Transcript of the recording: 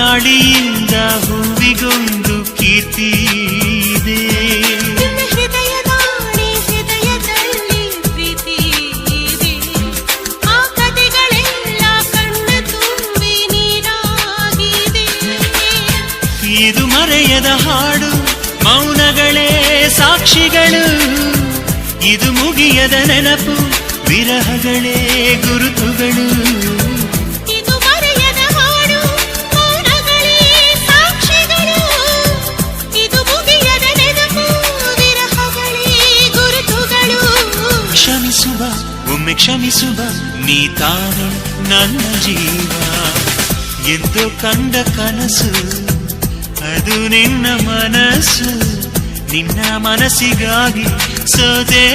ಗಾಳಿಯಿಂದ ಹೂವಿಗೊಂದು ಕೀರ್ತಿ ಇದೆ. ಹೃದಯದಲ್ಲಿ ಪ್ರೀತಿ ಇದೆ. ಆ ಕಥೆಗಳೆಲ್ಲ ಕಣ್ಣ ತುಂಬಿ ನೀರಾಗಿದೆ. ಇದು ಮರೆಯದ ಹಾಡು, ಮೌನಗಳೇ ಸಾಕ್ಷಿಗಳು. ಇದು ಮುಗಿಯದ ನೆನಪು, ವಿರಹಗಳೇ ಗುರುತುಗಳು. ಇದು ಮರೆಯದ ಹಾಡು, ಮೌನಗಳೇ ಸಾಕ್ಷಿಗಳು. ಇದು ಮುಗಿಯದ ನೆನಪು, ವಿರಹಗಳೇ ಗುರುತುಗಳು. ಕ್ಷಮಿಸುವ, ಒಮ್ಮೆ ಕ್ಷಮಿಸುವ, ನೀ ತಾನೆ ನನ್ನ ಜೀವ. ಎಂದು ಕಂಡ ಕನಸು ಅದು ನಿನ್ನ ಮನಸ್ಸು. ನಿನ್ನ ಮನಸ್ಸಿಗಾಗಿ ಸೋದೆ.